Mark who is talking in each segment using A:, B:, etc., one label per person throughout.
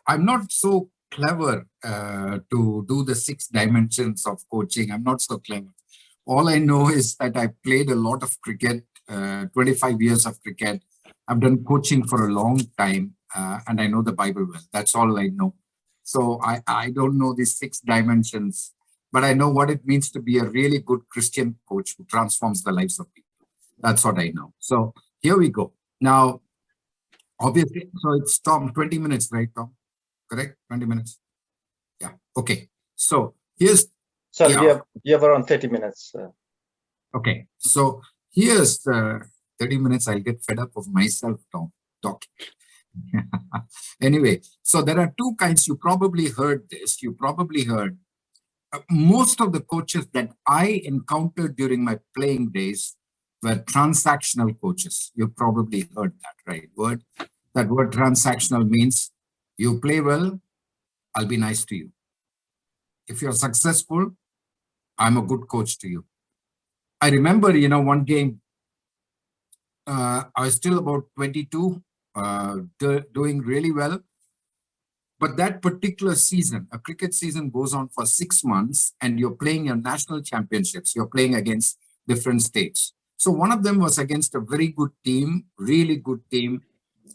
A: I'm not so clever to do the 6 dimensions of coaching. I'm not so clever. All I know is that I played a lot of cricket, 25 years of cricket. I've done coaching for a long time, and I know the Bible well. That's all I know. So I don't know these 6 dimensions, but I know what it means to be a really good Christian coach who transforms the lives of people. That's what I know. So here we go. Now, obviously, so it's Tom, 20 minutes, right, Tom? Correct? 20 minutes. Yeah. Okay. So here's,
B: Sorry,
A: yeah.
B: we have around 30 minutes.
A: Okay. So here's the 30 minutes. I'll get fed up of myself, Tom, talking. Anyway, so there are 2 kinds. You probably heard this. You probably heard most of the coaches that I encountered during my playing days were transactional coaches. You probably heard that, right? That word transactional means you play well, I'll be nice to you. If you're successful, I'm a good coach to you. I remember, one game, I was still about 22, doing really well. But that particular season, a cricket season goes on for 6 months and you're playing your national championships. You're playing against different states. So one of them was against a very good team, really good team.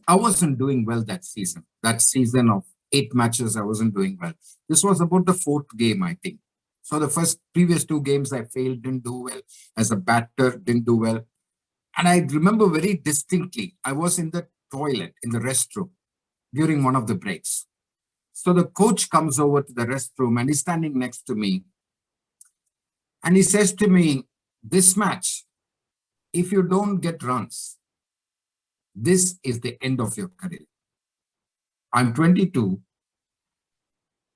A: I wasn't doing well that season. That season of 8 matches, I wasn't doing well. This was about the 4th game, I think. So the previous 2 games I failed, didn't do well. As a batter, didn't do well. And I remember very distinctly, I was in the toilet, in the restroom, during one of the breaks. So the coach comes over to the restroom and he's standing next to me. And he says to me, this match, if you don't get runs, this is the end of your career. I'm 22,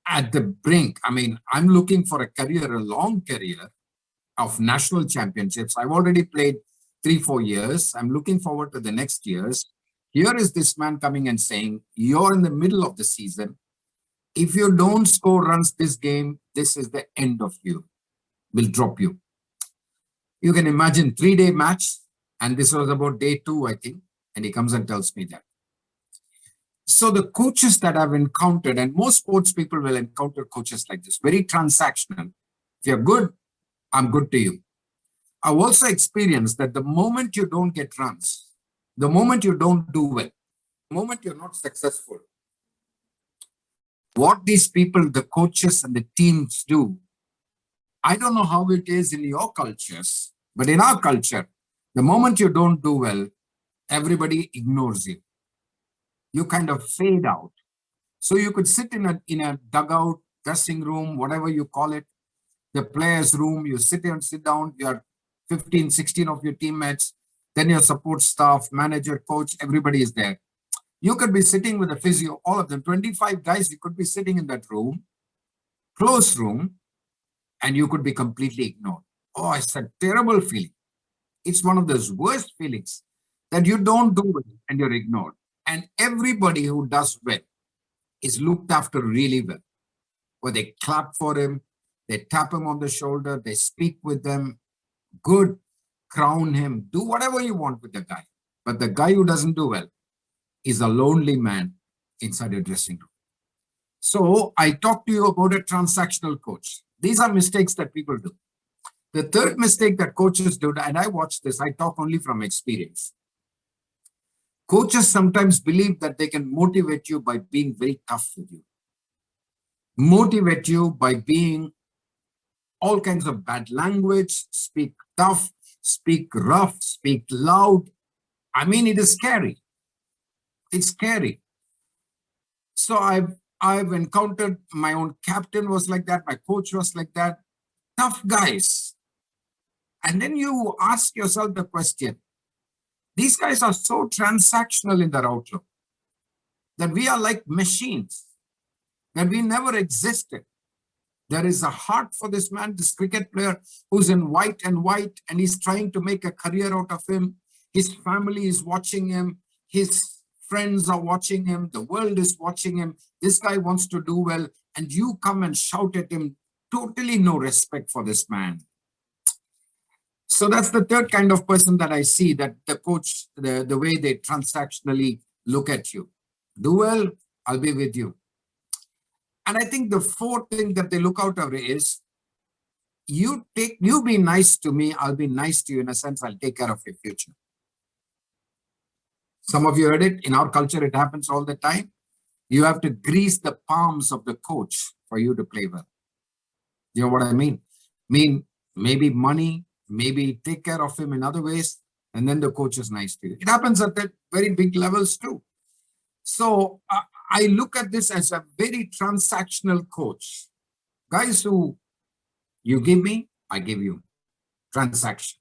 A: at the brink. I mean, I'm looking for a career, a long career of national championships. I've already played 3-4 years. I'm looking forward to the next years. Here is this man coming and saying, you're in the middle of the season. If you don't score runs this game, this is the end of you. We'll drop you. You can imagine 3-day match. And this was about day 2, I think. And he comes and tells me that. So the coaches that I've encountered, and most sports people will encounter coaches like this, very transactional. If you're good, I'm good to you. I've also experienced that the moment you don't get runs, the moment you don't do well, the moment you're not successful, what these people, the coaches and the teams do, I don't know how it is in your cultures, but in our culture, the moment you don't do well, everybody ignores you. You kind of fade out. So you could sit in a dugout, dressing room, whatever you call it, the players' room, you sit down, you are 15, 16 of your teammates, then your support staff, manager, coach, everybody is there. You could be sitting with a physio, all of them, 25 guys, you could be sitting in that room, close room, and you could be completely ignored. Oh, it's a terrible feeling. It's one of those worst feelings that you don't do well and you're ignored. And everybody who does well is looked after really well. Where they clap for him, they tap him on the shoulder, they speak with them, good, crown him, do whatever you want with the guy. But the guy who doesn't do well is a lonely man inside a dressing room. So I talked to you about a transactional coach. These are mistakes that people do. The third mistake that coaches do, and I watch this, I talk only from experience. Coaches sometimes believe that they can motivate you by being very tough with you. Motivate you by being all kinds of bad language, speak tough, speak rough, speak loud. I mean, it is scary. It's scary. So I've encountered, my own captain was like that, my coach was like that, tough guys. And then you ask yourself the question, these guys are so transactional in their outlook that we are like machines, that we never existed. There is a heart for this man, this cricket player who's in white, and he's trying to make a career out of him. His family is watching him. His friends are watching him. The world is watching him. This guy wants to do well, and you come and shout at him. Totally no respect for this man. So that's the third kind of person that I see, that the coach, the way they transactionally look at you. Do well, I'll be with you. And I think the fourth thing that they look out of is you be nice to me, I'll be nice to you. In a sense, I'll take care of your future. Some of you heard it. In our culture, it happens all the time. You have to grease the palms of the coach for you to play well. You know what I mean? Maybe money, maybe take care of him in other ways, and then the coach is nice to you. It happens at that very big levels too. So I look at this as a very transactional coach. Guys who you give me, I give you. Transaction.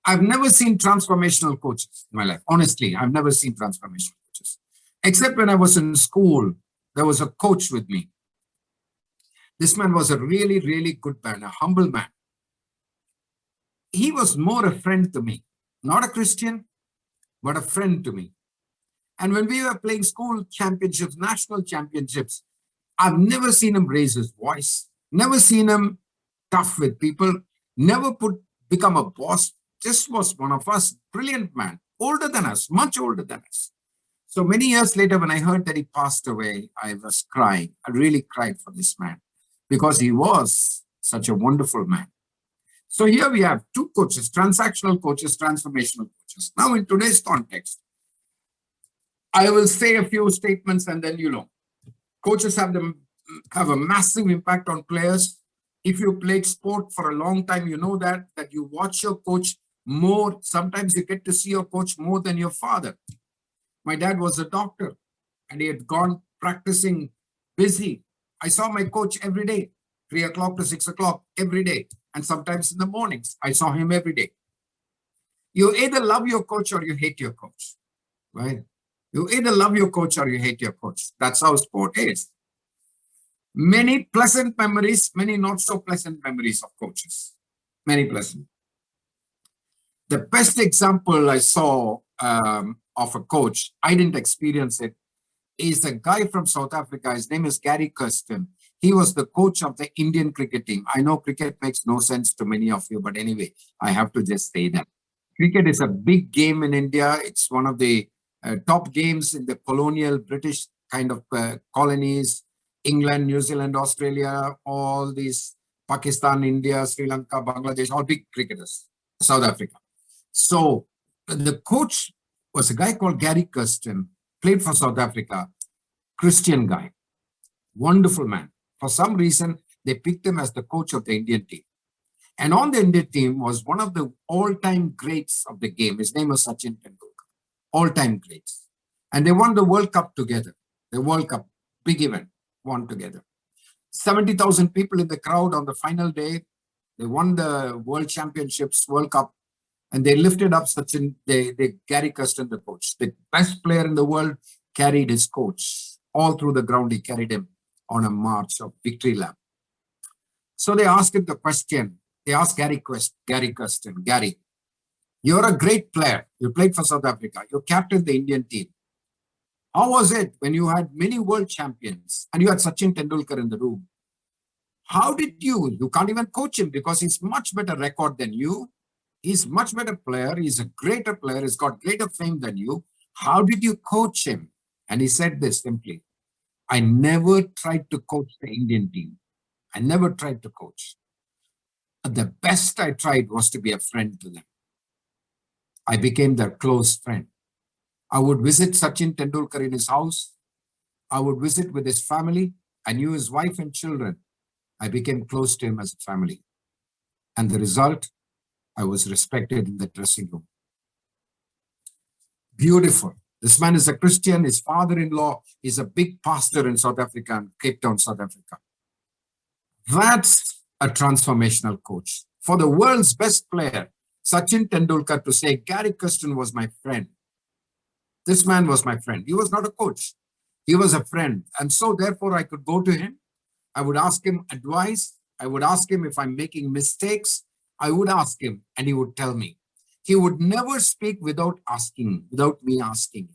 A: I've never seen transformational coaches in my life. Honestly, I've never seen transformational coaches. Except when I was in school, there was a coach with me. This man was a really, really good man, a humble man. He was more a friend to me, not a Christian, but a friend to me. And when we were playing school championships, national championships, I've never seen him raise his voice, never seen him tough with people, never become a boss, just was one of us, brilliant man, older than us, much older than us. So many years later, when I heard that he passed away, I was crying. I really cried for this man because he was such a wonderful man. So here we have two coaches, transactional coaches, transformational coaches. Now in today's context, I will say a few statements and then coaches have a massive impact on players. If you played sport for a long time, you know that you watch your coach more. Sometimes you get to see your coach more than your father. My dad was a doctor and he had gone practicing busy. I saw my coach every day, 3 o'clock to 6 o'clock every day. And sometimes in the mornings, I saw him every day. You either love your coach or you hate your coach, right? You either love your coach or you hate your coach. That's how sport is. Many pleasant memories, many not so pleasant memories of coaches. Many pleasant. The best example I saw of a coach, I didn't experience it, is a guy from South Africa. His name is Gary Kirsten. He was the coach of the Indian cricket team. I know cricket makes no sense to many of you, but anyway, I have to just say that. Cricket is a big game in India. It's one of the top games in the colonial British kind of colonies, England, New Zealand, Australia, all these, Pakistan, India, Sri Lanka, Bangladesh, all big cricketers, South Africa. So the coach was a guy called Gary Kirsten, played for South Africa, Christian guy, wonderful man. For some reason, they picked him as the coach of the Indian team. And on the Indian team was one of the all-time greats of the game. His name was Sachin Tendulkar, all-time greats. And they won the World Cup together. The World Cup, big event, won together. 70,000 people in the crowd on the final day. They won the World Championships, World Cup, and they lifted up Sachin, Gary Kirsten, the coach. The best player in the world carried his coach. All through the ground, he carried him on a march of victory lap. So they asked him the question. They asked Gary Kirsten, Gary, you're a great player. You played for South Africa. You captained the Indian team. How was it when you had many world champions and you had Sachin Tendulkar in the room? How did you can't even coach him because he's much better record than you. He's much better player. He's a greater player. He's got greater fame than you. How did you coach him? And he said this simply, I never tried to coach the Indian team. I never tried to coach. The best I tried was to be a friend to them. I became their close friend. I would visit Sachin Tendulkar in his house. I would visit with his family. I knew his wife and children. I became close to him as a family. And the result, I was respected in the dressing room. Beautiful. This man is a Christian. His father-in-law is a big pastor in South Africa, in Cape Town, South Africa. That's a transformational coach. For the world's best player, Sachin Tendulkar, to say, Gary Kirsten was my friend. This man was my friend. He was not a coach. He was a friend. And so therefore I could go to him. I would ask him advice. I would ask him if I'm making mistakes. I would ask him and he would tell me. He would never speak without me asking.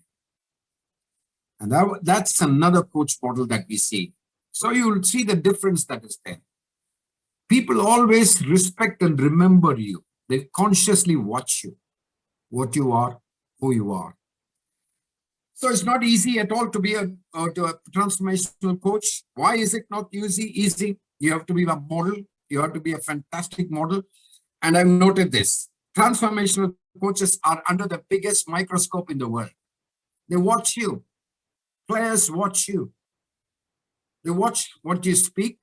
A: And that's another coach model that we see. So you'll see the difference that is there. People always respect and remember you. They consciously watch you, what you are, who you are. So it's not easy at all to be to a transformational coach. Why is it not easy? Easy. You have to be a model. You have to be a fantastic model. And I've noted this. Transformational coaches are under the biggest microscope in the world. They watch you. Players watch you. They watch what you speak.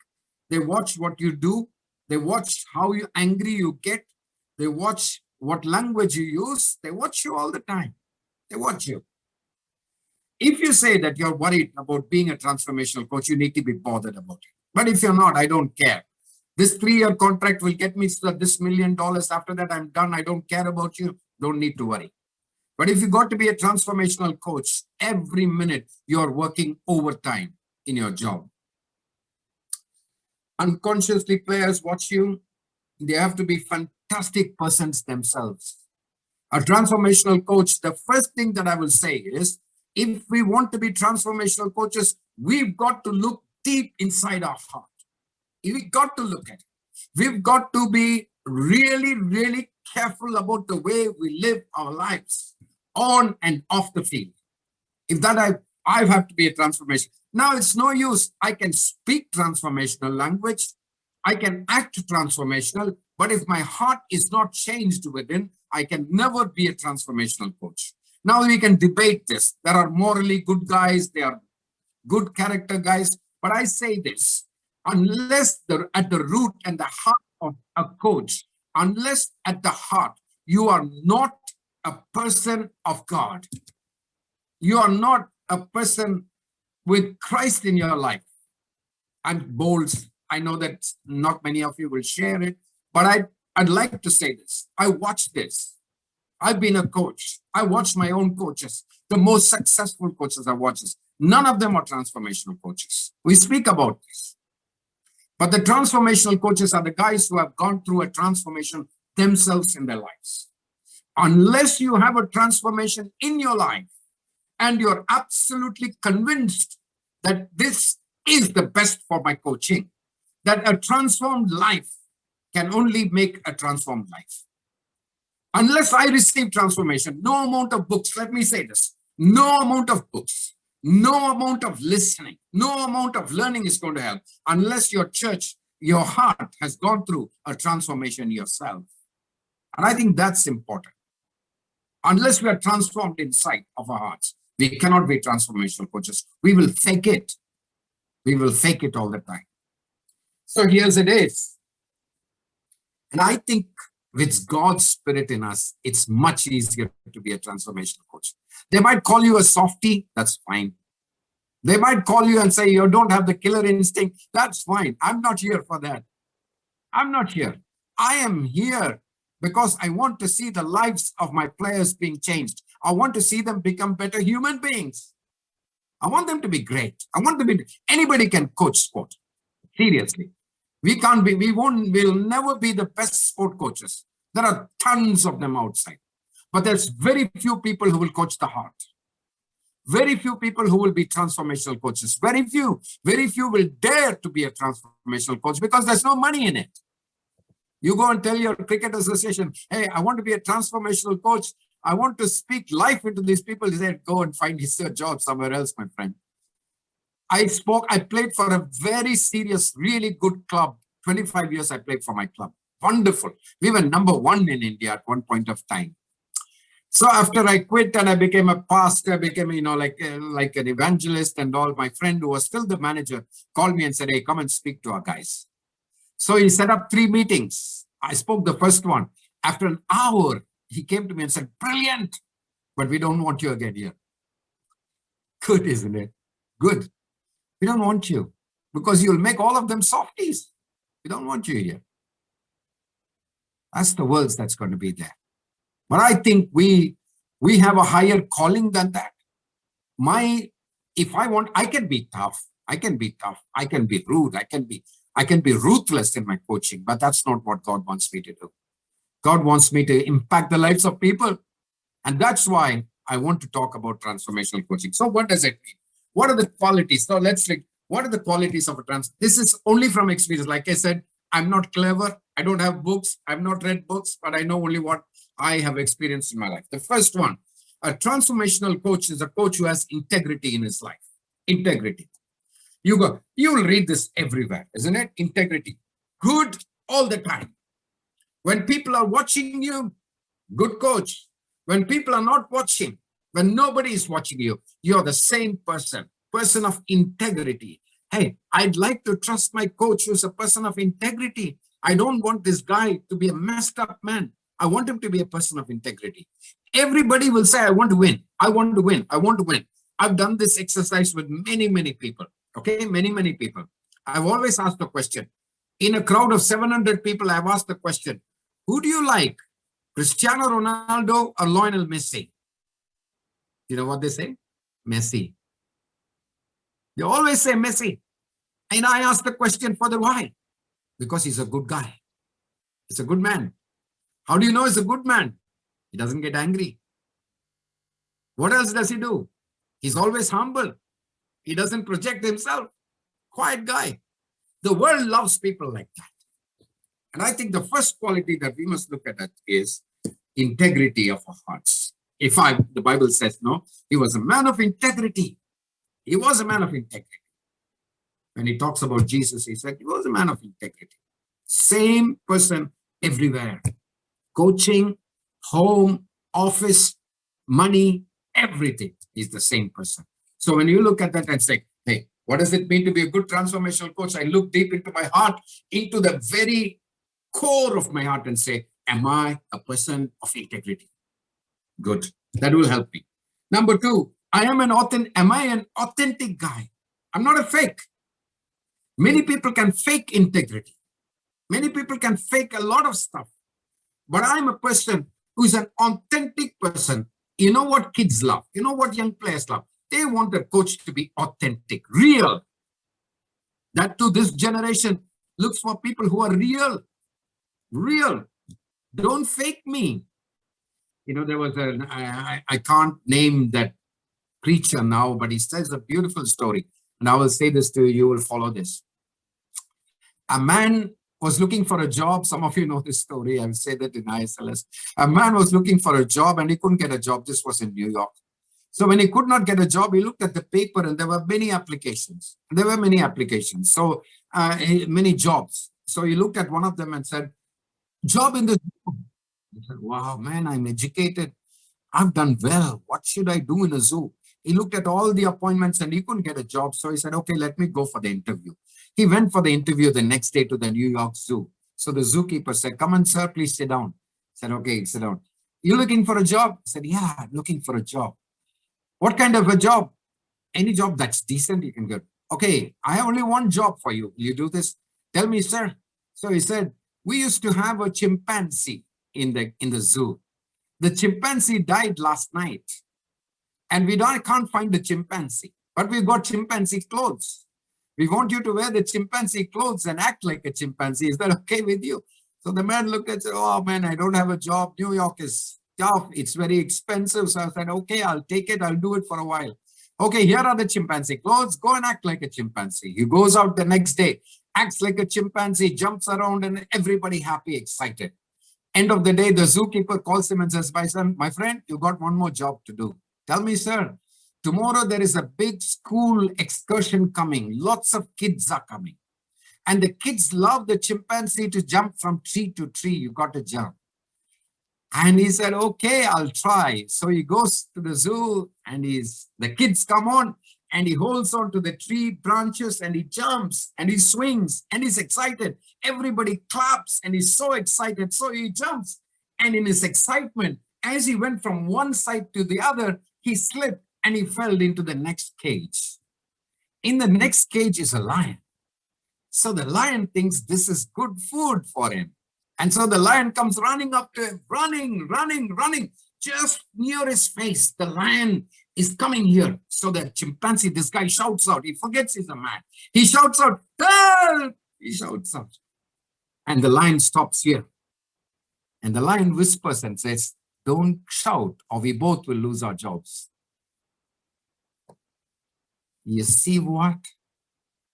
A: They watch what you do. They watch how angry you get. They watch what language you use. They watch you all the time. They watch you. If you say that you're worried about being a transformational coach, you need to be bothered about it. But if you're not, I don't care. This 3-year contract will get me this $1 million. After that, I'm done. I don't care about you. Don't need to worry. But if you got to be a transformational coach, every minute you're working overtime in your job. Unconsciously, players watch you. They have to be fantastic persons themselves. A transformational coach, the first thing that I will say is, if we want to be transformational coaches, we've got to look deep inside our heart. We've got to look at it. We've got to be really, really careful about the way we live our lives on and off the field. If that I have to be a transformation. Now it's no use. I can speak transformational language. I can act transformational, but if my heart is not changed within, I can never be a transformational coach. Now we can debate this. There are morally good guys. There are good character guys. But I say this, unless at the root and the heart of a coach, unless at the heart, you are not a person of God. You are not a person with Christ in your life. I'm bold. I know that not many of you will share it, but I'd like to say this. I watch this. I've been a coach. I watch my own coaches, the most successful coaches I watch. None of them are transformational coaches. We speak about this. But the transformational coaches are the guys who have gone through a transformation themselves in their lives. Unless you have a transformation in your life and you're absolutely convinced that this is the best for my coaching, that a transformed life can only make a transformed life. Unless I receive transformation, no amount of books, let me say this, no amount of books, no amount of listening, no amount of learning is going to help unless your church, your heart has gone through a transformation yourself. And I think that's important. Unless we are transformed inside of our hearts, we cannot be transformational coaches. We will fake it. We will fake it all the time. So here's it is. And I think with God's spirit in us, it's much easier to be a transformational coach. They might call you a softie, that's fine. They might call you and say you don't have the killer instinct, that's fine. I'm not here for that. I'm not here. I am here because I want to see the lives of my players being changed. I want to see them become better human beings. I want them to be great. I want them to be, anybody can coach sport. Seriously. We'll never be the best sport coaches. There are tons of them outside. But there's very few people who will coach the heart. Very few people who will be transformational coaches. Very few will dare to be a transformational coach because there's no money in it. You go and tell your cricket association, hey, I want to be a transformational coach. I want to speak life into these people. They said, go and find your job somewhere else, my friend. I played for a very serious, really good club. 25 years I played for my club. Wonderful. We were number one in India at one point of time. So after I quit and I became a pastor, became, like an evangelist and all, my friend who was still the manager called me and said, hey, come and speak to our guys. So he set up 3 meetings. I spoke the first one. After an hour, he came to me and said, brilliant, but we don't want you again here. Good, isn't it? Good. We don't want you because you'll make all of them softies. We don't want you here. That's the world that's going to be there. But I think we have a higher calling than that. If I want, I can be tough. I can be tough. I can be rude. I can be ruthless in my coaching, but that's not what God wants me to do. God wants me to impact the lives of people. And that's why I want to talk about transformational coaching. So what does it mean? What are the qualities? So let's look, what are the qualities of a This is only from experience. Like I said, I'm not clever. I don't have books. I've not read books, but I know only what I have experienced in my life. The first one, A transformational coach is a coach who has integrity in his life. Integrity. You will read this everywhere, isn't it? Integrity. Good all the time. When people are watching you, good coach. When people are not watching, when nobody is watching you, you're the same person of integrity. Hey, I'd like to trust my coach who's a person of integrity. I don't want this guy to be a messed up man. I want him to be a person of integrity. Everybody will say, I want to win. I want to win. I want to win. I've done this exercise with many, many people. Okay, many, many people. I've always asked the question. In a crowd of 700 people, I've asked the question, who do you like? Cristiano Ronaldo or Lionel Messi? You know what they say? Messi. They always say Messi. And I ask the question further, why? Because he's a good guy. He's a good man. How do you know he's a good man? He doesn't get angry. What else does he do? He's always humble. He doesn't project himself. Quiet guy. The world loves people like that. And I think the first quality that we must look at is integrity of our hearts. The Bible says, no, he was a man of integrity. He was a man of integrity. When he talks about Jesus, he said he was a man of integrity. Same person everywhere. Coaching, home, office, money, everything is the same person. So when you look at that and say, hey, what does it mean to be a good transformational coach? I look deep into my heart, into the very core of my heart and say, am I a person of integrity? Good. That will help me. Number two, am I an authentic guy? I'm not a fake. Many people can fake integrity. Many people can fake a lot of stuff. But I'm a person who is an authentic person. You know what kids love? You know what young players love? They want their coach to be authentic, real. That too, this generation looks for people who are real. Real. Don't fake me. You know, there was I can't name that preacher now, but he says a beautiful story. And I will say this to you, you will follow this. A man was looking for a job. Some of you know this story. I will say that in ISLS. A man was looking for a job and he couldn't get a job. This was in New York. So when he could not get a job, he looked at the paper and there were many applications. So many jobs. So he looked at one of them and said, job in the zoo. He said, wow, man, I'm educated. I've done well. What should I do in a zoo? He looked at all the appointments and he couldn't get a job. So he said, okay, let me go for the interview. He went for the interview the next day to the New York Zoo. So the zookeeper said, come on, sir, please sit down. He said, okay, sit down. You looking for a job? He said, yeah, I'm looking for a job. What kind of a job? Any job that's decent, you can get. Okay, I have only one job for you. Will you do this? Tell me, sir. So he said, we used to have a chimpanzee in the zoo. The chimpanzee died last night. And we can't find the chimpanzee. But we've got chimpanzee clothes. We want you to wear the chimpanzee clothes and act like a chimpanzee. Is that okay with you? So the man looked and said, oh man, I don't have a job. New York is tough. It's very expensive. So I said, okay, I'll take it. I'll do it for a while. Okay, here are the chimpanzee clothes. Go and act like a chimpanzee. He goes out the next day, acts like a chimpanzee, jumps around, and everybody happy, excited. End of the day, the zookeeper calls him and says, my friend, you got one more job to do. Tell me, sir, tomorrow there is a big school excursion coming. Lots of kids are coming. And the kids love the chimpanzee to jump from tree to tree. You got to jump. And he said, okay, I'll try. So he goes to the zoo and the kids come on and he holds on to the tree branches and he jumps and he swings and he's excited. Everybody claps and he's so excited. So he jumps. And in his excitement, as he went from one side to the other, he slipped and he fell into the next cage. In the next cage is a lion. So the lion thinks this is good food for him. And so the lion comes running up to him, running, just near his face. The lion is coming here. So the chimpanzee, this guy shouts out. He forgets he's a man. He shouts out, help! He shouts out. And the lion stops here. And the lion whispers and says, don't shout or we both will lose our jobs. You see what?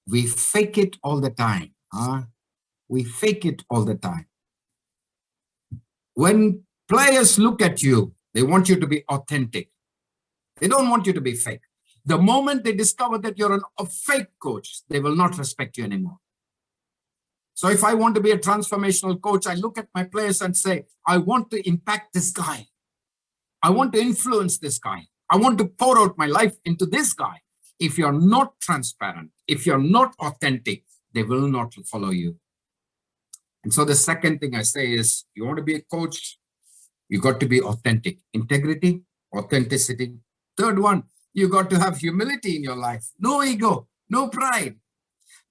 A: We fake it all the time. We fake it all the time. When players look at you, they want you to be authentic. They don't want you to be fake. The moment they discover that you're a fake coach, they will not respect you anymore. So if I want to be a transformational coach, I look at my players and say, I want to impact this guy. I want to influence this guy. I want to pour out my life into this guy. If you're not transparent, if you're not authentic, they will not follow you. And so the second thing I say is, you want to be a coach, you got to be authentic. Integrity, authenticity. Third one, you got to have humility in your life. No ego, no pride.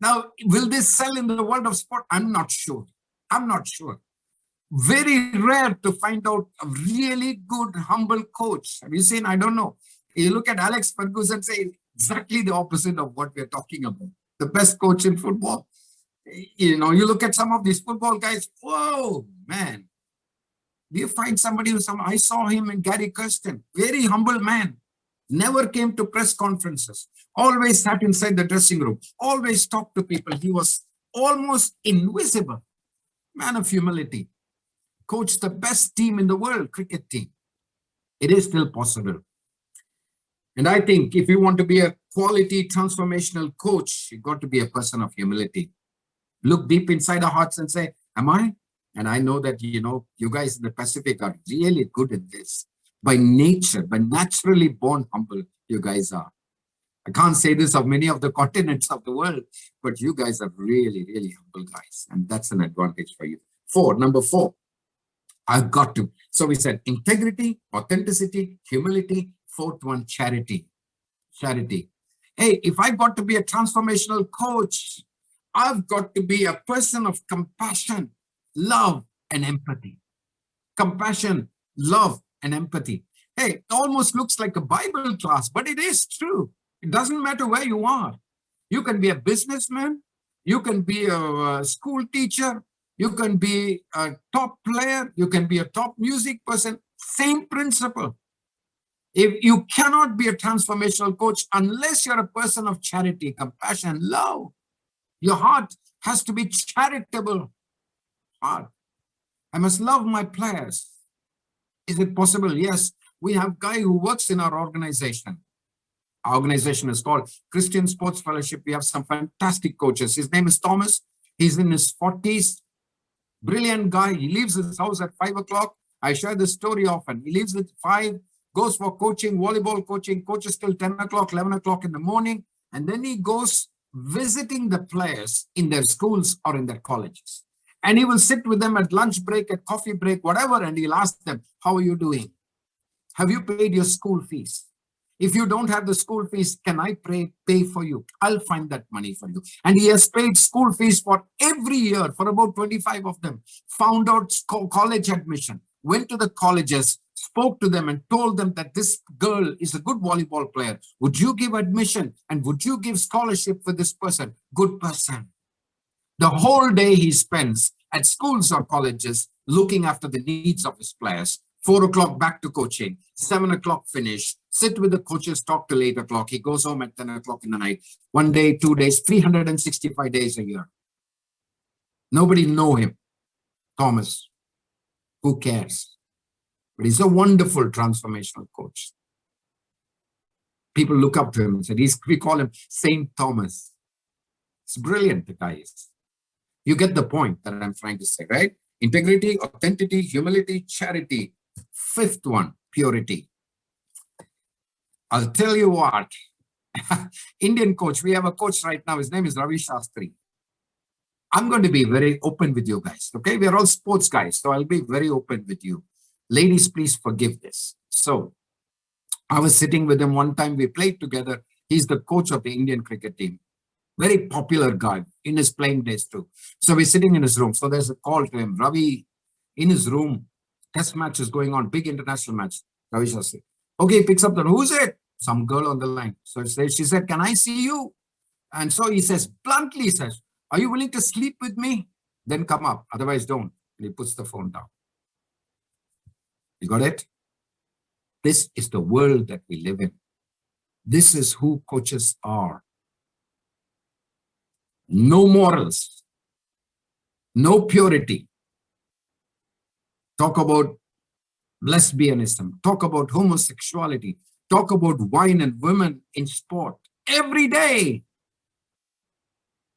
A: Now, will this sell in the world of sport? I'm not sure. I'm not sure. Very rare to find out a really good, humble coach. Have you seen? I don't know. You look at Alex Ferguson, say exactly the opposite of what we're talking about. The best coach in football. You know, you look at some of these football guys. Whoa, man. Do you find somebody who I saw him in Gary Kirsten, very humble man, never came to press conferences, always sat inside the dressing room, always talked to people. He was almost invisible, man of humility, coached the best team in the world, cricket team. It is still possible. And I think if you want to be a quality transformational coach, you got to be a person of humility. Look deep inside our hearts and say, am I? And I know that, you know, you guys in the Pacific are really good at this. By nature, by naturally born humble, you guys are. I can't say this of many of the continents of the world, but you guys are really, really humble guys. And that's an advantage for you. Number four, I've got to. So we said integrity, authenticity, humility. Fourth one, charity. Charity. Hey, if I got to be a transformational coach, I've got to be a person of compassion, love, and empathy. Compassion, love, and empathy. Hey, it almost looks like a Bible class, but it is true. It doesn't matter where you are. You can be a businessman. You can be a school teacher. You can be a top player. You can be a top music person. Same principle. If you cannot be a transformational coach unless you're a person of charity, compassion, love. Your heart has to be charitable heart. I must love my players. Is it possible? Yes. We have a guy who works in our organization. Our organization is called Christian Sports Fellowship. We have some fantastic coaches. His name is Thomas. He's in his 40s. Brilliant guy. He leaves his house at 5 o'clock. I share this story often. He leaves at 5, goes for coaching, volleyball coaching, coaches till 10 o'clock, 11 o'clock in the morning. And then he goes visiting the players in their schools or in their colleges. And he will sit with them at lunch break, at coffee break, whatever, and he'll ask them, how are you doing? Have you paid your school fees? If you don't have the school fees, can I pay for you? I'll find that money for you. And he has paid school fees for every year, for about 25 of them, found out college admission, went to the colleges, spoke to them and told them that this girl is a good volleyball player. Would you give admission and would you give scholarship for this person? Good person. The whole day he spends at schools or colleges looking after the needs of his players. 4 o'clock back to coaching, 7 o'clock finish, sit with the coaches, talk till 8 o'clock. He goes home at 10 o'clock in the night. 1 day, 2 days, 365 days a year. Nobody know him. Thomas. Who cares? But he's a wonderful transformational coach. People look up to him and say, we call him Saint Thomas. It's brilliant, the guy is. You get the point that I'm trying to say, right? Integrity, authenticity, humility, charity. Fifth one, purity. I'll tell you what, Indian coach, we have a coach right now, his name is Ravi Shastri. I'm going to be very open with you guys, okay? We are all sports guys, so I'll be very open with you. Ladies, please forgive this. So, I was sitting with him one time, we played together. He's the coach of the Indian cricket team. Very popular guy in his playing days too. So we're sitting in his room. So there's a call to him. Ravi, in his room, test match is going on, big international match. Ravi Shastri. Okay, he picks up the, who's it? Some girl on the line. So she said, can I see you? And so he says, bluntly, he says, are you willing to sleep with me? Then come up, otherwise don't. And he puts the phone down. You got it? This is the world that we live in. This is who coaches are. No morals, no purity. Talk about lesbianism, talk about homosexuality, talk about wine and women in sport every day.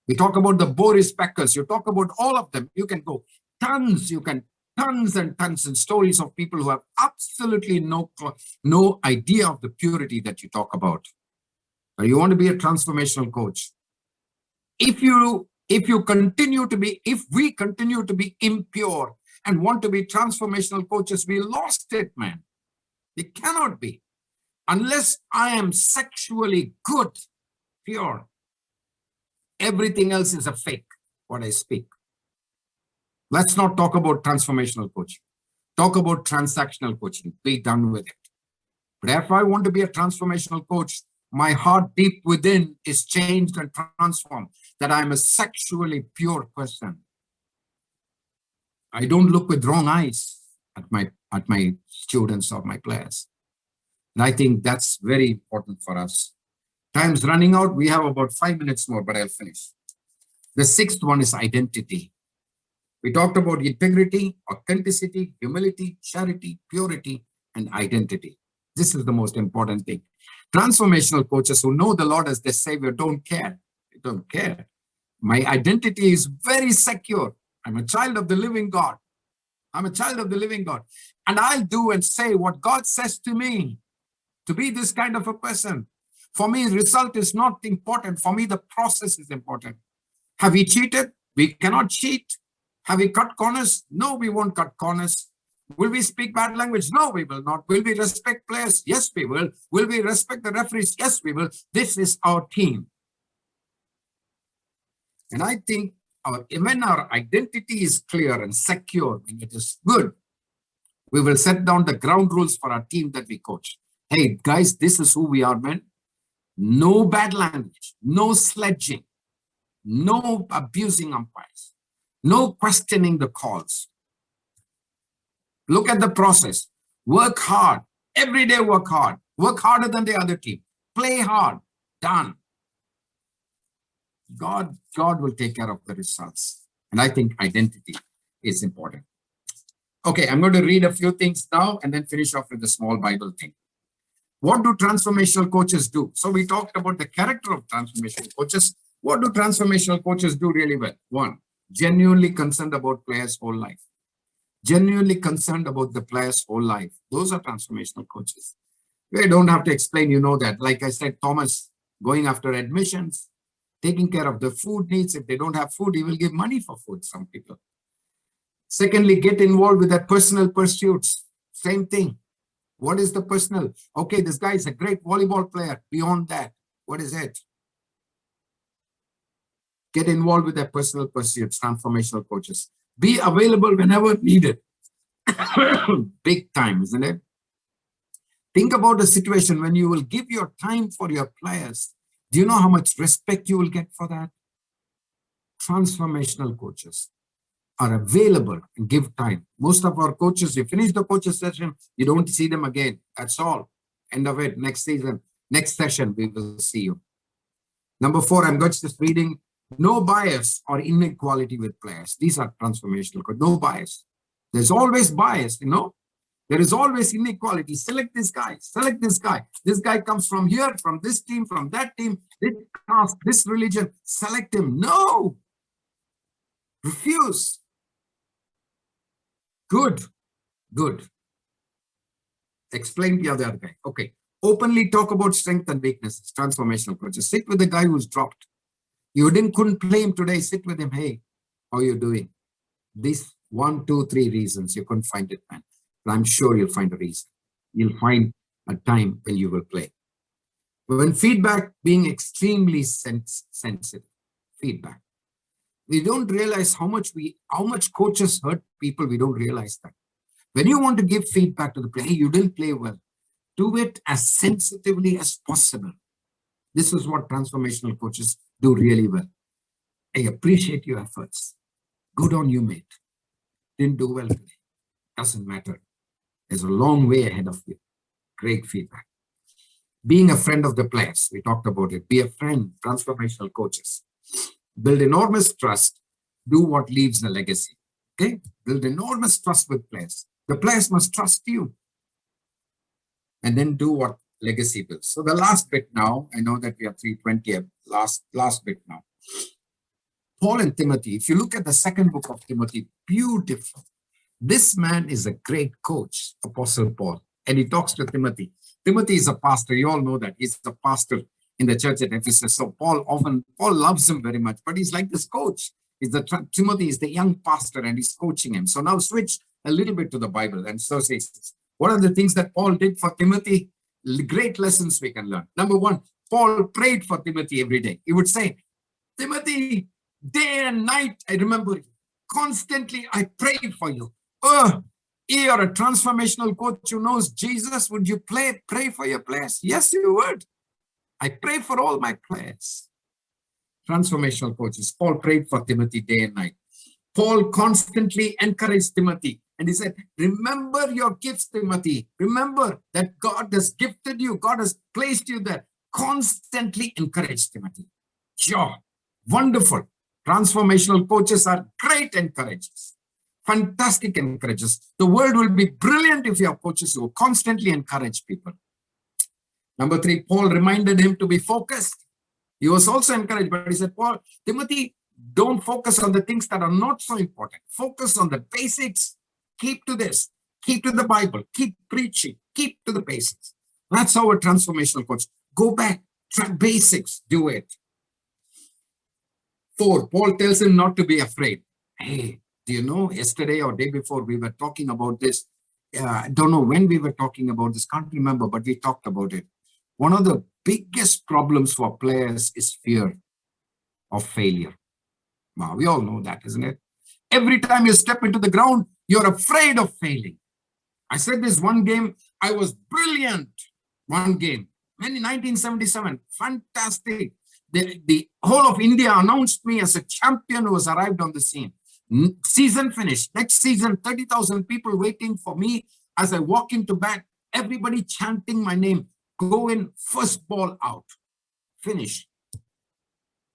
A: We talk about the Boris Beckers. You talk about all of them. You can go tons. You can tons and tons and stories of people who have absolutely no idea of the purity that you talk about. You want to be a transformational coach. If we continue to be impure and want to be transformational coaches, we lost it, man. We cannot be. Unless I am sexually good, pure, everything else is a fake, what I speak. Let's not talk about transformational coaching. Talk about transactional coaching. Be done with it. But if I want to be a transformational coach, my heart deep within is changed and transformed, that I'm a sexually pure person. I don't look with wrong eyes at my students or my players. And I think that's very important for us. Time's running out. We have about 5 minutes more, but I'll finish. The sixth one is identity. We talked about integrity, authenticity, humility, charity, purity, and identity. This is the most important thing. Transformational coaches who know the Lord as their Savior don't care. They don't care. My identity is very secure. I'm a child of the living God. I'm a child of the living God. And I'll do and say what God says to me, to be this kind of a person. For me, result is not important. For me, the process is important. Have we cheated? We cannot cheat. Have we cut corners? No, we won't cut corners. Will we speak bad language? No, we will not. Will we respect players? Yes, we will. Will we respect the referees? Yes, we will. This is our team. And I think when our identity is clear and secure, when it is good, we will set down the ground rules for our team that we coach. Hey, guys, this is who we are, man. No bad language, no sledging, no abusing umpires, no questioning the calls. Look at the process. Work hard. Every day work hard. Work harder than the other team. Play hard. Done. God will take care of the results. And I think identity is important. Okay, I'm going to read a few things now and then finish off with a small Bible thing. What do transformational coaches do? So we talked about the character of transformational coaches. What do transformational coaches do really well? One, genuinely concerned about players' whole life. Genuinely concerned about the player's whole life. Those are transformational coaches. They don't have to explain, you know that. Like I said, Thomas, going after admissions, taking care of the food needs. If they don't have food, he will give money for food, some people. Secondly, get involved with their personal pursuits. Same thing. What is the personal? Okay, this guy is a great volleyball player. Beyond that, what is it? Get involved with their personal pursuits, transformational coaches. Be available whenever needed. Big time, isn't it? Think about a situation when you will give your time for your players. Do you know how much respect you will get for that? Transformational coaches are available and give time. Most of our coaches, you finish the coaches session, you don't see them again. That's all. End of it. Next season, next session, we will see you. Number 4, I'm just reading. No bias or inequality with players. These are transformational coaches. No bias. There's always bias, you know. There is always inequality. Select this guy. Select this guy. This guy comes from here, from this team, from that team, this caste, this religion. Select him. No. Refuse. Good. Good. Explain the other guy. Okay. Openly talk about strength and weaknesses. Transformational coaches. Sit with the guy who's dropped. You couldn't play him today. Sit with him. Hey, how are you doing? These 1, 2, 3 reasons. You couldn't find it, man. But I'm sure you'll find a reason. You'll find a time when you will play. When feedback, being extremely sensitive. Feedback. We don't realize how much coaches hurt people. We don't realize that. When you want to give feedback to the player, you didn't play well. Do it as sensitively as possible. This is what transformational coaches do really well. I appreciate your efforts. Good on you, mate. Didn't do well today. Doesn't matter. There's a long way ahead of you. Great feedback. Being a friend of the players. We talked about it. Be a friend. Transformational coaches. Build enormous trust. Do what leaves a legacy. Okay? Build enormous trust with players. The players must trust you. And then do what legacy builds. So the last bit now, I know that we are 3:20, last bit now. Paul and Timothy, if you look at the second book of Timothy, beautiful. This man is a great coach, Apostle Paul, and he talks to Timothy. Timothy is a pastor. You all know that. He's a pastor in the church at Ephesus. So Paul loves him very much, but he's like this coach. Timothy is the young pastor and he's coaching him. So now switch a little bit to the Bible. And so says, what are the things that Paul did for Timothy? Great lessons we can learn. Number one, Paul prayed for Timothy every day. He would say, Timothy, day and night, I remember you. Constantly, I prayed for you. You're a transformational coach who knows Jesus. Would you pray for your players? Yes, you would. I pray for all my players. Transformational coaches. Paul prayed for Timothy day and night. Paul constantly encouraged Timothy. And he said, remember your gifts, Timothy. Remember that God has gifted you. God has placed you there. Constantly encourage Timothy. Sure. Wonderful. Transformational coaches are great encouragers. Fantastic encouragers. The world will be brilliant if you have coaches who constantly encourage people. Number three, Paul reminded him to be focused. He was also encouraged, but he said, Timothy, don't focus on the things that are not so important. Focus on the basics. Keep to this. Keep to the Bible. Keep preaching. Keep to the basics. That's how a transformational coach. Go back. Try basics. Do it. 4, Paul tells him not to be afraid. Hey, do you know, yesterday or day before, we were talking about this. I don't know when we were talking about this. Can't remember, but we talked about it. One of the biggest problems for players is fear of failure. Wow, we all know that, isn't it? Every time you step into the ground, you're afraid of failing. I said this one game, I was brilliant. One game, in 1977, fantastic. The whole of India announced me as a champion who has arrived on the scene. Season finished. Next season, 30,000 people waiting for me as I walk into bat. Everybody chanting my name. Go in, first ball out. Finish.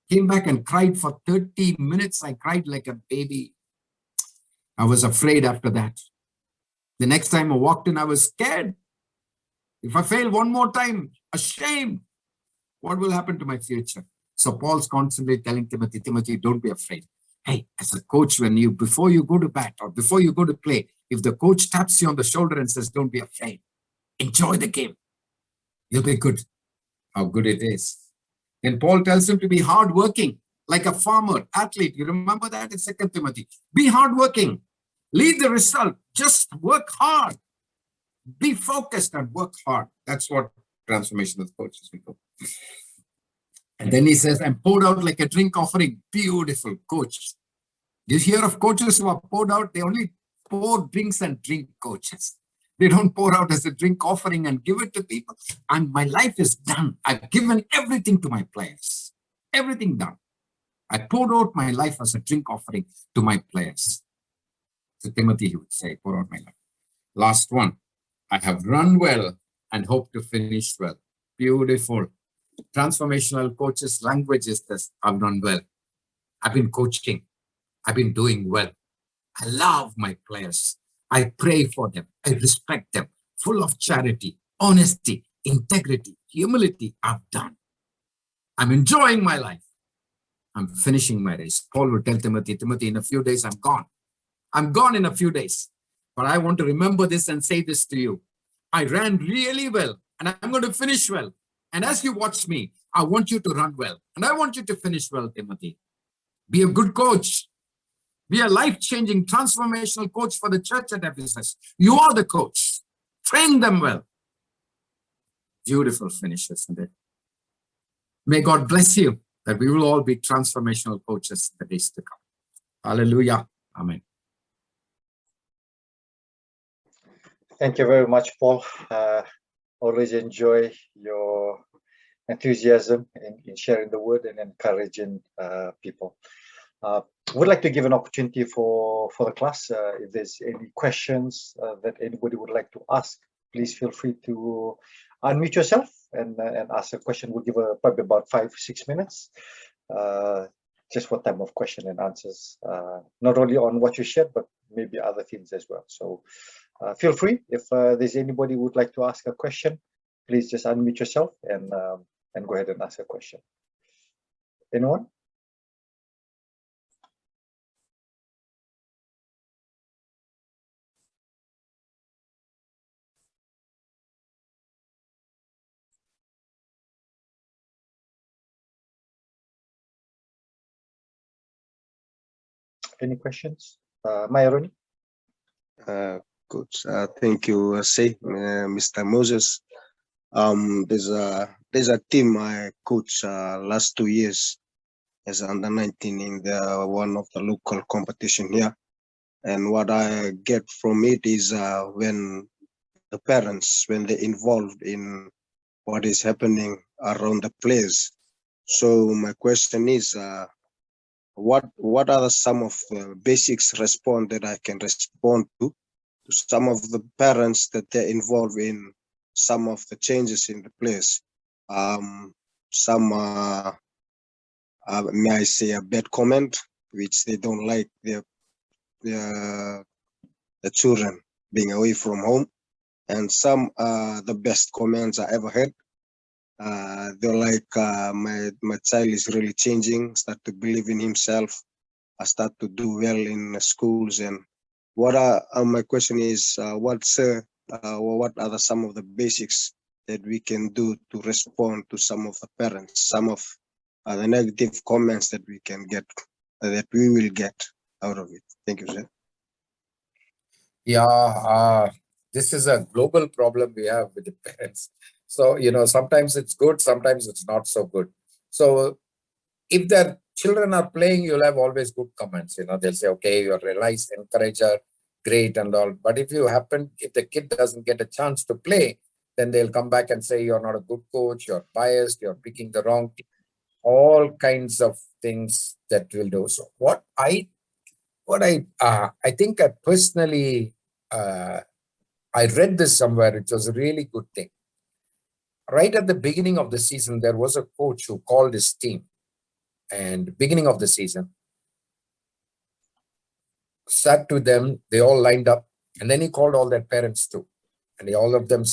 A: Came back and cried for 30 minutes. I cried like a baby. I was afraid after that. The next time I walked in, I was scared. If I fail one more time, ashamed. What will happen to my future? So Paul's constantly telling Timothy, don't be afraid. Hey, as a coach, before you go to bat or before you go to play, if the coach taps you on the shoulder and says, don't be afraid, enjoy the game. You'll be good. How good it is. Then Paul tells him to be hardworking, like a farmer, athlete. You remember that in 2 Timothy. Be hardworking. Lead the result. Just work hard. Be focused and work hard. That's what transformational coaches will do. And then he says, I'm poured out like a drink offering. Beautiful coach. Do you hear of coaches who are poured out? They only pour drinks and drink coaches. They don't pour out as a drink offering and give it to people. And my life is done. I've given everything to my players. Everything done. I poured out my life as a drink offering to my players. To Timothy, he would say, pour out my life. Last one. I have run well and hope to finish well. Beautiful. Transformational coaches' language is this. I've done well. I've been coaching. I've been doing well. I love my players. I pray for them. I respect them. Full of charity, honesty, integrity, humility. I've done. I'm enjoying my life. I'm finishing my race. Paul will tell Timothy, in a few days, I'm gone. I'm gone in a few days. But I want to remember this and say this to you. I ran really well and I'm going to finish well. And as you watch me, I want you to run well. And I want you to finish well, Timothy. Be a good coach. Be a life-changing, transformational coach for the church at Ephesus. You are the coach. Train them well. Beautiful finish, isn't it? May God bless you that we will all be transformational coaches in the days to come. Hallelujah. Amen.
B: Thank you very much, Paul. Always enjoy your enthusiasm in sharing the word and encouraging people. Would like to give an opportunity for the class. If there's any questions that anybody would like to ask, please feel free to unmute yourself and ask a question. We'll give probably about 5-6 minutes, just for time of question and answers, not only on what you shared, but maybe other things as well. So feel free if there's anybody who would like to ask a question. please just unmute yourself and go ahead and ask a question. Anyone? Any questions? Myron?
C: Coach, thank you, Mr. Moses. There's a team I coach last 2 years as under 19 in the one of the local competition here. And what I get from it is when the parents, when they're involved in what is happening around the place. So my question is, what are some of the basics response that I can respond to some of the parents that they're involved in some of the changes in the place? Some may I say a bad comment, which they don't like the children being away from home, and some the best comments I ever heard. They're like, my child is really changing, start to believe in himself, I start to do well in schools. And what my question is, what are some of the basics that we can do to respond to some of the parents, some of the negative comments that we can get, that we will get out of it? Thank you, sir.
A: Yeah, this is a global problem we have with the parents. So, sometimes it's good, sometimes it's not so good. So if their children are playing, you'll have always good comments. They'll say, okay, you're a nice encourager, great and all. But if the kid doesn't get a chance to play, then they'll come back and say, you're not a good coach, you're biased, you're picking the wrong team, all kinds of things that will do. So I think I personally, I read this somewhere. It was a really good thing. Right at the beginning of the season, there was a coach who called his team, and beginning of the season, sat to them, they all lined up, and then he called all their parents too. And all of them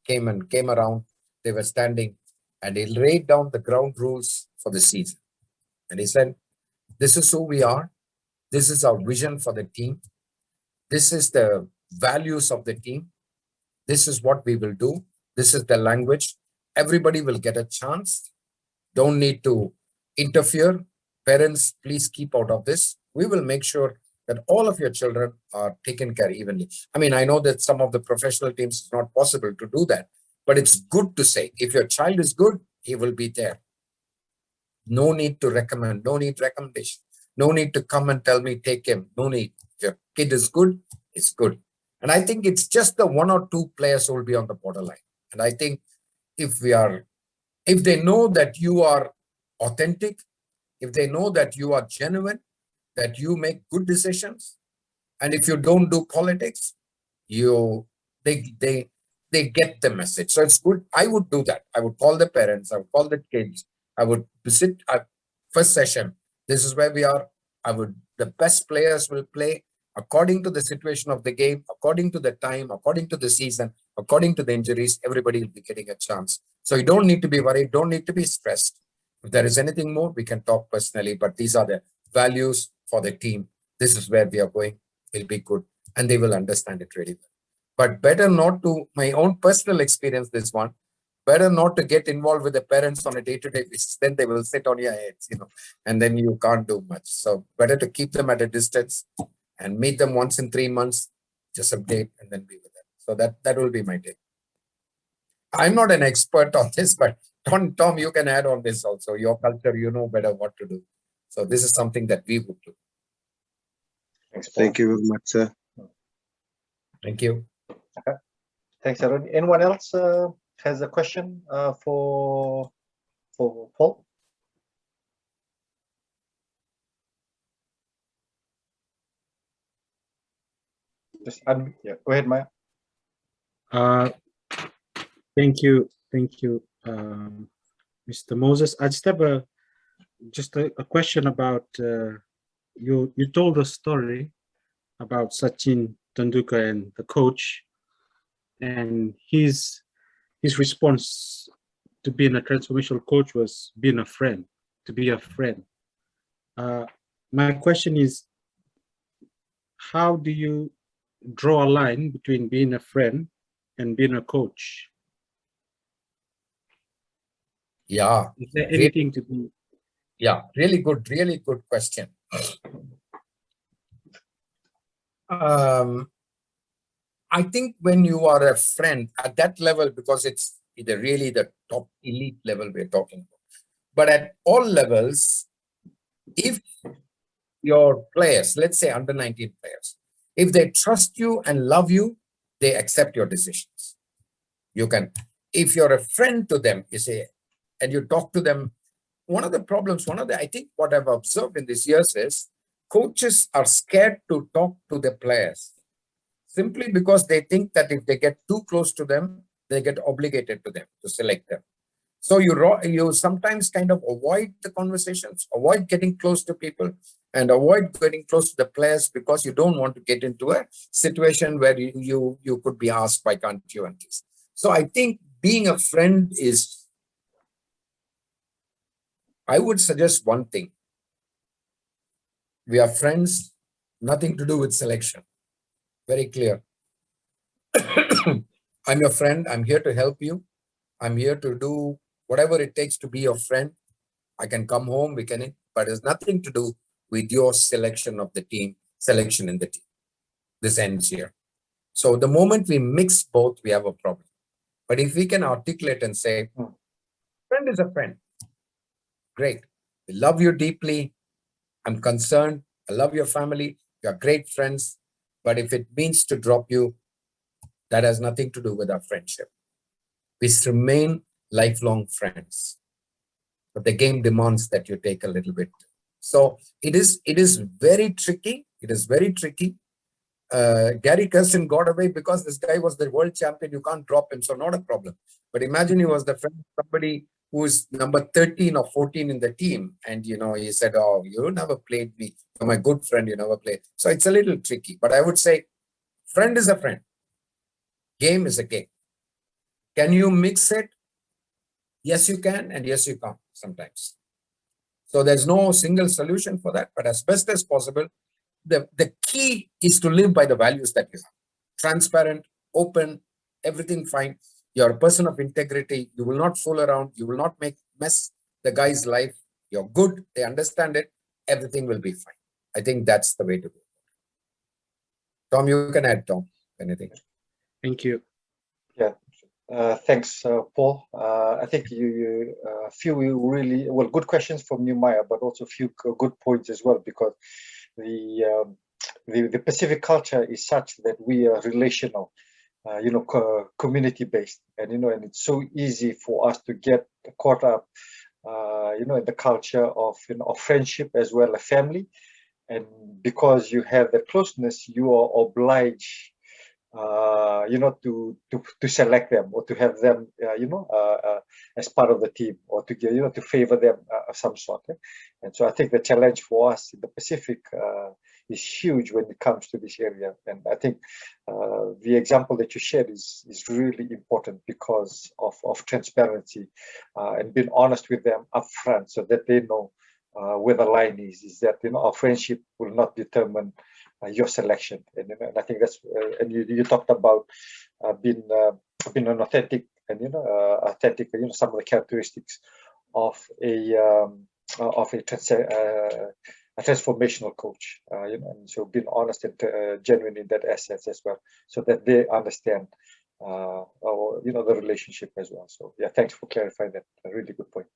A: came around, they were standing, and he laid down the ground rules for the season. And he said, this is who we are. This is our vision for the team. This is the values of the team. This is what we will do. This is the language. Everybody will get a chance. Don't need to interfere. Parents, please keep out of this. We will make sure that all of your children are taken care evenly. I mean, I know that some of the professional teams it's not possible to do that, but it's good to say, if your child is good, he will be there. No need to recommend, no need recommendation. No need to come and tell me, take him. No need. If your kid is good, it's good. And I think it's just the 1 or 2 players who will be on the borderline. And I think if they know that you are authentic, if they know that you are genuine, that you make good decisions, and if you don't do politics, they get the message. So it's good. I would do that. I would call the parents, I would call the kids, I would visit first session. This is where we are. The best players will play according to the situation of the game, according to the time, according to the season, according to the injuries. Everybody will be getting a chance. So you don't need to be worried, don't need to be stressed. If there is anything more, we can talk personally, but these are the values for the team. This is where we are going. It'll be good, and they will understand it really well. But better not to, my own personal experience, this one, better not to get involved with the parents on a day-to-day basis. Then they will sit on your heads, and then you can't do much. So better to keep them at a distance and meet them once in 3 months, just update, and then be with them. So that will be my take. I'm not an expert on this, but Tom, you can add on this also. Your culture, you know better what to do. So this is something that we would do.
B: Thanks, Paul.
C: Thank you very much, sir.
A: Thank you.
B: Okay. Thanks, Aaron. Anyone else has a question for Paul? Just yeah, go ahead, Maya.
D: Thank you, Mr. Moses. I just have a question about you told a story about Sachin Tendulkar and the coach, and his his response to being a transformational coach was being a friend, to be a friend. My question is, how do you draw a line between being a friend and being a coach?
A: Yeah,
D: Is there
A: really,
D: anything to be?
A: yeah, really good question. I think when you are a friend at that level, because it's really the top elite level we're talking about, but at all levels, if your players, let's say under 19 players, if they trust you and love you, they accept your decisions. You can, if you're a friend to them, you say, and you talk to them. One of the problems, I think what I've observed in these years is coaches are scared to talk to the players simply because they think that if they get too close to them, they get obligated to them to select them. So you sometimes kind of avoid the conversations, avoid getting close to people, and avoid getting close to the players because you don't want to get into a situation where you could be asked, why can't you and this. So I think being a friend is, I would suggest one thing. We are friends, nothing to do with selection. Very clear. I'm your friend. I'm here to help you. I'm here to do whatever it takes to be your friend. I can come home, but it's nothing to do with your selection of the team, selection in the team. This ends here. So the moment we mix both, we have a problem. But if we can articulate and say, friend is a friend, great. We love you deeply. I'm concerned. I love your family. You're great friends. But if it means to drop you, that has nothing to do with our friendship. We remain lifelong friends. But the game demands that you take a little bit. So it is very tricky. It is very tricky. Gary Kirsten got away because this guy was the world champion. You can't drop him, so not a problem. But imagine he was the friend of somebody who's number 13 or 14 in the team. And, he said, oh, you never played me. You're my good friend. You never played. So it's a little tricky. But I would say friend is a friend. Game is a game. Can you mix it? Yes, you can. And yes, you can't sometimes. So there's no single solution for that. But as best as possible, the key is to live by the values that you have. Transparent, open, everything fine. You're a person of integrity. You will not fool around. You will not mess the guy's life. You're good. They understand it. Everything will be fine. I think that's the way to go. Tom, you can add, Tom, anything.
D: Thank you.
B: Yeah. Thanks, Paul. I think you few really good questions from Maya, but also a few good points as well, because the Pacific culture is such that we are relational, community-based, and and it's so easy for us to get caught up, in the culture of of friendship as well as family, and because you have that closeness, you are obliged to select them or to have them, as part of the team, or to get, to favor them of some sort. And so I think the challenge for us in the Pacific is huge when it comes to this area. And I think the example that you shared is really important because of transparency and being honest with them upfront, so that they know where the line is that, our friendship will not determine your selection. And I think that's and you talked about being an authentic and authentic, some of the characteristics of a transformational coach, and so being honest and genuine in that essence as well, so that they understand the relationship as well. So yeah, thanks for clarifying that. A really good point.